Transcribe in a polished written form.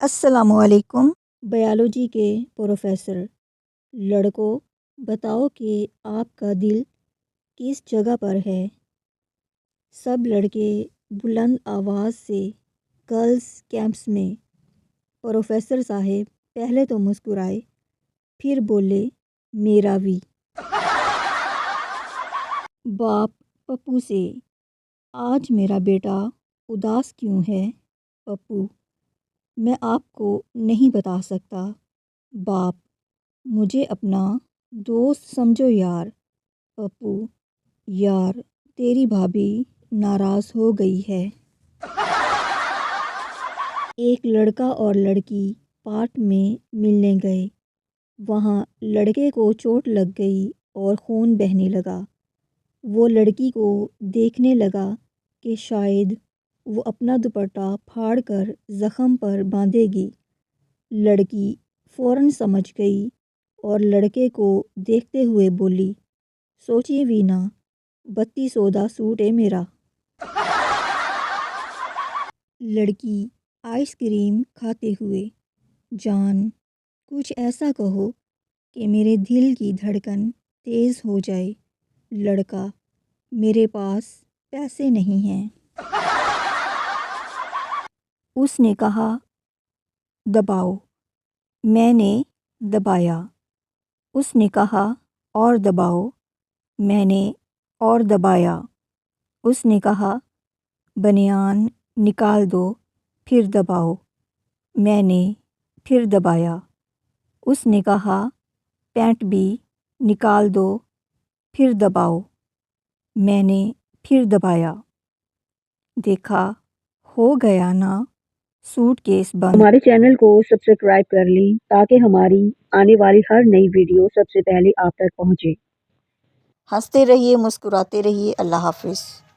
السلام علیکم۔ بائیولوجی کے پروفیسر، لڑکوں بتاؤ کہ آپ کا دل کس جگہ پر ہے؟ سب لڑکے بلند آواز سے گرلز کیمپس میں۔ پروفیسر صاحب پہلے تو مسکرائے، پھر بولے میرا بھی۔ باپ پپو سے، آج میرا بیٹا اداس کیوں ہے؟ پپو، میں آپ کو نہیں بتا سکتا۔ باپ، مجھے اپنا دوست سمجھو یار۔ پپو، یار تیری بھابھی ناراض ہو گئی ہے۔ ایک لڑکا اور لڑکی پارک میں ملنے گئے۔ وہاں لڑکے کو چوٹ لگ گئی اور خون بہنے لگا۔ وہ لڑکی کو دیکھنے لگا کہ شاید وہ اپنا دوپٹہ پھاڑ کر زخم پر باندھے گی۔ لڑکی فوراً سمجھ گئی اور لڑکے کو دیکھتے ہوئے بولی، سوچی بھی نہ، 3200 دا سوٹ ہے میرا۔ لڑکی آئس کریم کھاتے ہوئے، جان کچھ ایسا کہو کہ میرے دل کی دھڑکن تیز ہو جائے۔ لڑکا، میرے پاس پیسے نہیں ہیں۔ اس نے کہا، دباؤ۔ میں نے دبایا۔ اس نے کہا، اور دباؤ۔ میں نے اور دبایا۔ اس نے کہا، بنیان نکال دو پھر دباؤ۔ میں نے پھر دبایا۔ اس نے کہا، پینٹ بھی نکال دو پھر دباؤ۔ میں نے پھر دبایا۔ دیکھا، ہو گیا نا سوٹ کیس بند۔ ہمارے چینل کو سبسکرائب کر لیں تاکہ ہماری آنے والی ہر نئی ویڈیو سب سے پہلے آپ تک پہنچے۔ ہنستے رہیے، مسکراتے رہیے۔ اللہ حافظ۔